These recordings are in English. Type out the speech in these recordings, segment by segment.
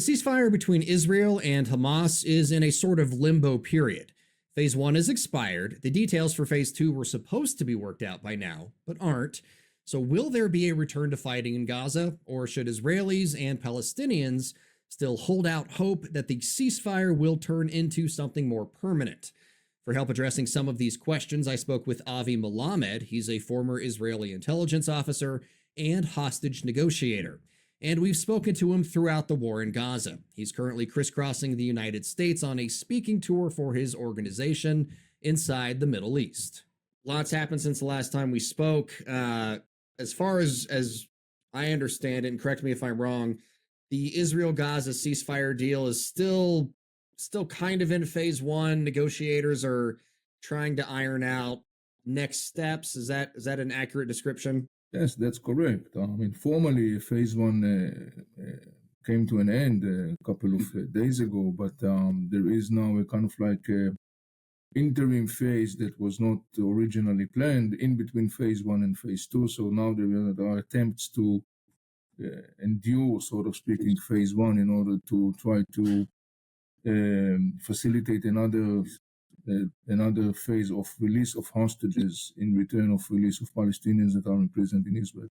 The ceasefire between Israel and Hamas is in a sort of limbo period. Phase 1 is expired. The details for Phase 2 were supposed to be worked out by now, but aren't. So will there be a return to fighting in Gaza, or should Israelis and Palestinians still hold out hope that the ceasefire will turn into something more permanent? For help addressing some of these questions, I spoke with Avi Melamed. He's a former Israeli intelligence officer and hostage negotiator, and we've spoken to him throughout the war in Gaza. He's currently crisscrossing the United States on a speaking tour for his organization inside the Middle East. Lots happened since the last time we spoke. As far as I understand it, and correct me if I'm wrong, the Israel-Gaza ceasefire deal is still kind of in Phase 1. Negotiators are trying to iron out next steps. Is that an accurate description? Yes, that's correct. I mean, formally, Phase 1 came to an end a couple of days ago, but there is now a kind of like interim phase that was not originally planned in between Phase 1 and Phase 2. So now there are attempts to endure, sort of speaking, Phase 1 in order to try to facilitate another phase of release of hostages in return of release of Palestinians that are imprisoned in Israel.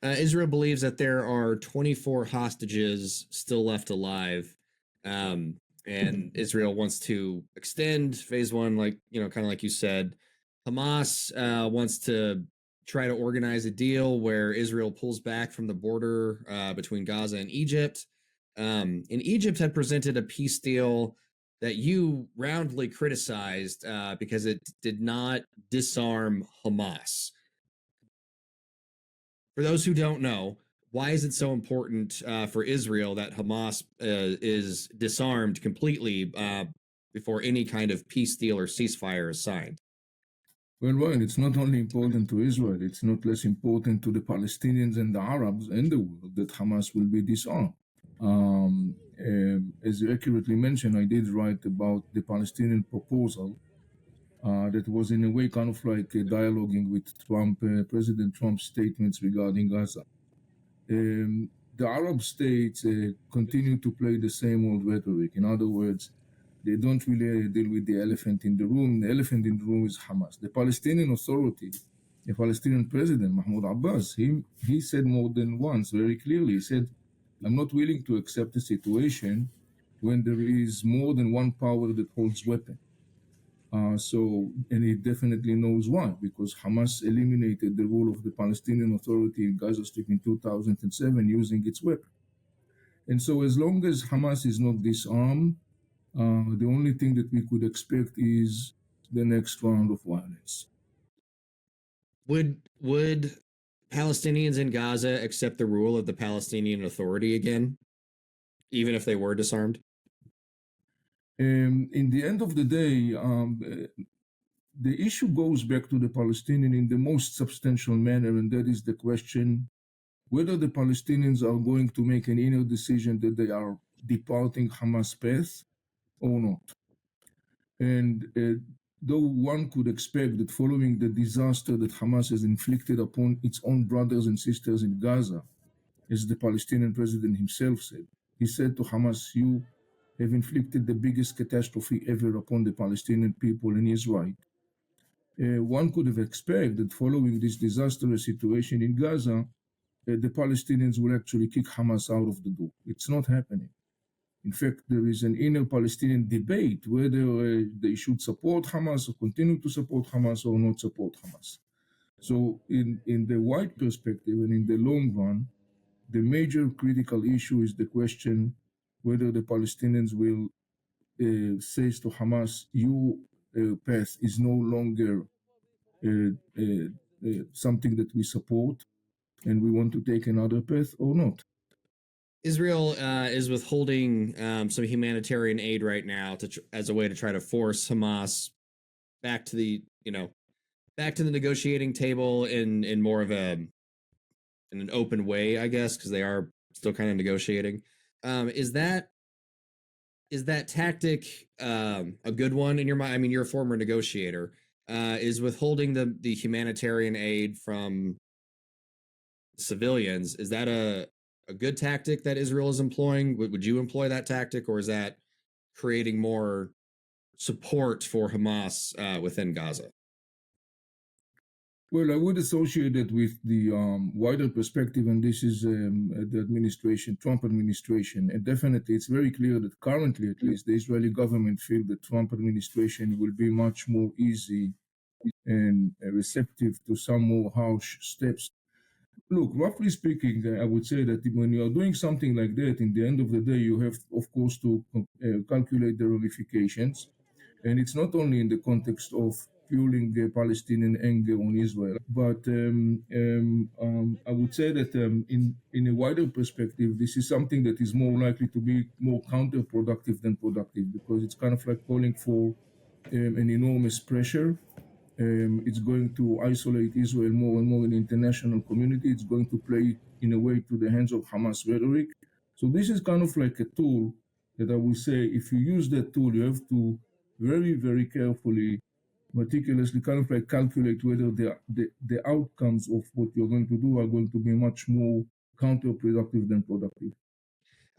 Israel believes that there are 24 hostages still left alive, and Israel wants to extend Phase 1, like, kind of like you said. Hamas wants to try to organize a deal where Israel pulls back from the border between Gaza and Egypt. And Egypt had presented a peace deal that you roundly criticized because it did not disarm Hamas. For those who don't know, why is it so important for Israel that Hamas is disarmed completely before any kind of peace deal or ceasefire is signed? Well, Ryan, it's not only important to Israel, it's not less important to the Palestinians and the Arabs and the world that Hamas will be disarmed. As you accurately mentioned, I did write about the Palestinian proposal that was in a way kind of like dialoguing with President Trump's statements regarding Gaza. The Arab states continue to play the same old rhetoric. In other words, they don't really deal with the elephant in the room. The elephant in the room is Hamas. The Palestinian Authority, the Palestinian president, Mahmoud Abbas, he said more than once very clearly, he said, I'm not willing to accept a situation when there is more than one power that holds weapons. And he definitely knows why, because Hamas eliminated the rule of the Palestinian Authority in Gaza Strip in 2007 using its weapon. And so as long as Hamas is not disarmed, the only thing that we could expect is the next round of violence. Would Palestinians in Gaza accept the rule of the Palestinian Authority again, even if they were disarmed? In the end of the day, the issue goes back to the Palestinian in the most substantial manner, and that is the question whether the Palestinians are going to make an inner decision that they are departing Hamas' path or not. And though one could expect that following the disaster that Hamas has inflicted upon its own brothers and sisters in Gaza, as the Palestinian president himself said, he said to Hamas, you have inflicted the biggest catastrophe ever upon the Palestinian people, and he is right. One could have expected that following this disastrous situation in Gaza, the Palestinians will actually kick Hamas out of the door. It's not happening. In fact, there is an inner Palestinian debate whether they should support Hamas or continue to support Hamas or not support Hamas. So in the wide perspective and in the long run, the major critical issue is the question whether the Palestinians will say to Hamas, your path is no longer something that we support and we want to take another path or not. Israel is withholding some humanitarian aid right now as a way to try to force Hamas back to the negotiating table in more of an open way, I guess, because they are still kind of negotiating. Is that tactic a good one in your mind? I mean, you're a former negotiator. Is withholding the humanitarian aid from civilians, is that a a good tactic that Israel is employing? Would you employ that tactic, or is that creating more support for Hamas within Gaza? Well, I would associate it with the wider perspective, and this is the administration, Trump administration. And definitely, it's very clear that currently, at least, the Israeli government feel the Trump administration will be much more easy and receptive to some more harsh steps. Look, roughly speaking, I would say that when you are doing something like that, in the end of the day, you have, of course, to calculate the ramifications. And it's not only in the context of fueling Palestinian anger on Israel, but I would say that in a wider perspective, this is something that is more likely to be more counterproductive than productive, because it's kind of like calling for an enormous pressure. It's going to isolate Israel more and more in the international community. It's going to play, in a way, to the hands of Hamas rhetoric. So this is kind of like a tool that I would say, if you use that tool, you have to very, very carefully, meticulously kind of like calculate whether the outcomes of what you're going to do are going to be much more counterproductive than productive.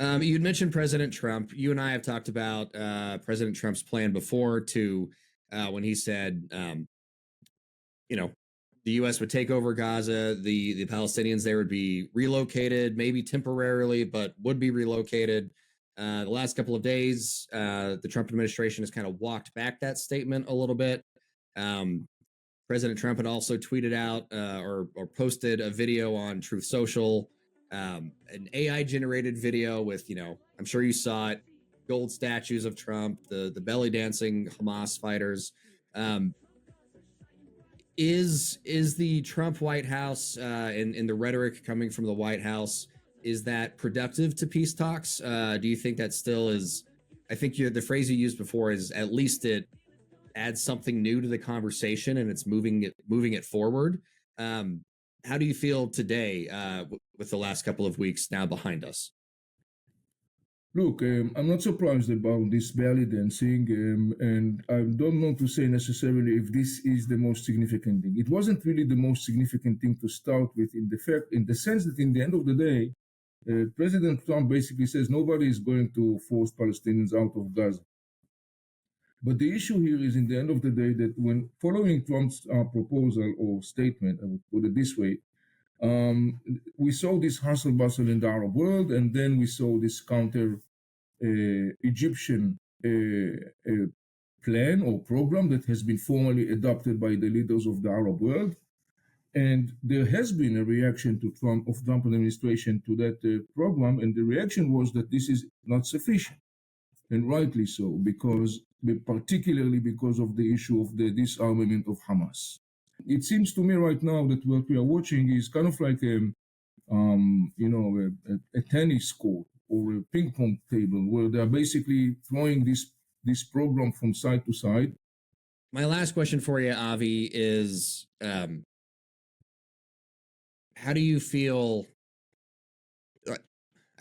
You had mentioned President Trump. You and I have talked about President Trump's plan before to when he said, the U.S. would take over Gaza, the Palestinians there would be relocated, maybe temporarily, but would be relocated. The last couple of days, the Trump administration has kind of walked back that statement a little bit. President Trump had also tweeted out or posted a video on Truth Social, an AI-generated video with, I'm sure you saw it, gold statues of Trump, the belly dancing Hamas fighters. Is the Trump White House and the rhetoric coming from the White House, is that productive to peace talks? Do you think that still is? I think the phrase you used before is, at least it adds something new to the conversation and it's moving it forward. How do you feel today with the last couple of weeks now behind us? Look, I'm not surprised about this belly dancing, and I don't want to say necessarily if this is the most significant thing. It wasn't really the most significant thing to start with, in the sense that in the end of the day, President Trump basically says nobody is going to force Palestinians out of Gaza. But the issue here is, in the end of the day, that when following Trump's proposal or statement, I would put it this way, we saw this hustle bustle in the Arab world, and then we saw this counter Egyptian plan or program that has been formally adopted by the leaders of the Arab world. And there has been a reaction to Trump administration to that program, and the reaction was that this is not sufficient, and rightly so, particularly because of the issue of the disarmament of Hamas. It seems to me right now that what we are watching is kind of like a tennis court or a ping pong table, where they are basically throwing this program from side to side. My last question for you, Avi, is how do you feel? I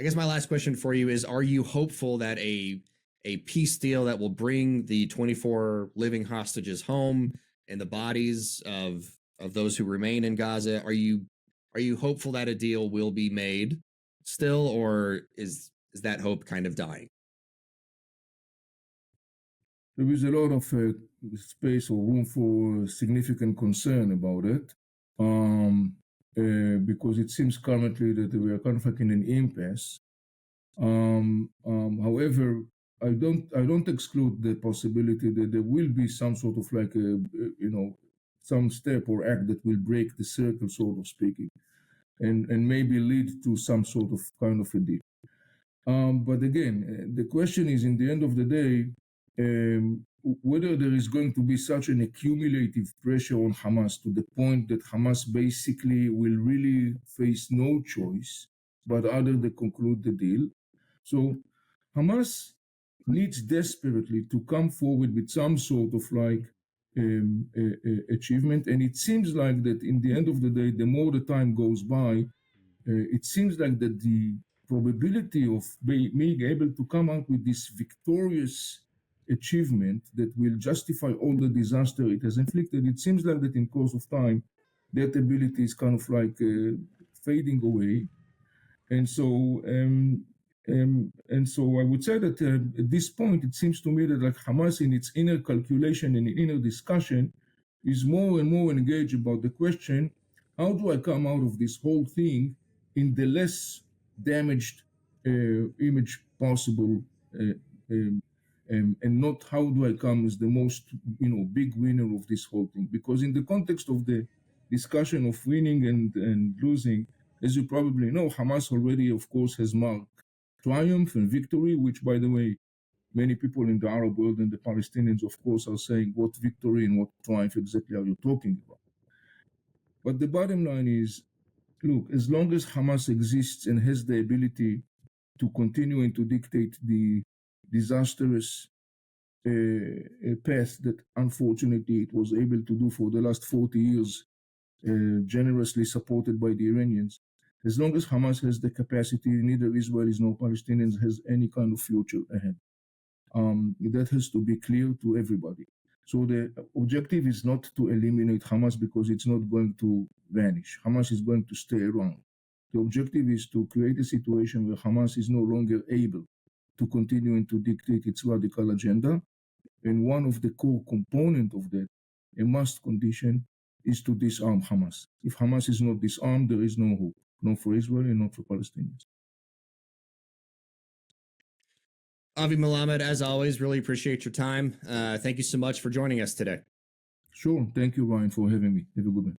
guess my last question for you is, are you hopeful that a peace deal that will bring the 24 living hostages home and the bodies of those who remain in Gaza, are you hopeful that a deal will be made still, or is that hope kind of dying? There is a lot of space or room for significant concern about it, because it seems currently that we are kind of like in an impasse. However, I don't exclude the possibility that there will be some sort of like some step or act that will break the circle, sort of speaking, and maybe lead to some sort of kind of a deal. But again, the question is, in the end of the day, whether there is going to be such an accumulative pressure on Hamas to the point that Hamas basically will really face no choice but other than conclude the deal. So Hamas needs desperately to come forward with some sort of like achievement, and it seems like that in the end of the day, the more the time goes by, it seems like that the probability of being able to come out with this victorious achievement that will justify all the disaster it has inflicted, it seems like that in course of time, that ability is kind of like fading away. And so I would say that at this point, it seems to me that like Hamas in its inner calculation and inner discussion is more and more engaged about the question, how do I come out of this whole thing in the less damaged image possible, and not how do I come as the most big winner of this whole thing? Because in the context of the discussion of winning and losing, as you probably know, Hamas already, of course, has marked triumph and victory, which, by the way, many people in the Arab world and the Palestinians, of course, are saying, what victory and what triumph exactly are you talking about? But the bottom line is, look, as long as Hamas exists and has the ability to continue and to dictate the disastrous path that unfortunately it was able to do for the last 40 years, generously supported by the Iranians, as long as Hamas has the capacity, neither Israelis nor Palestinians has any kind of future ahead. That has to be clear to everybody. So the objective is not to eliminate Hamas because it's not going to vanish. Hamas is going to stay around. The objective is to create a situation where Hamas is no longer able to continue and to dictate its radical agenda. And one of the core components of that, a must condition, is to disarm Hamas. If Hamas is not disarmed, there is no hope, not for Israel and not for Palestinians. Avi Melamed, as always, really appreciate your time. Thank you so much for joining us today. Sure. Thank you, Ryan, for having me. Have a good one.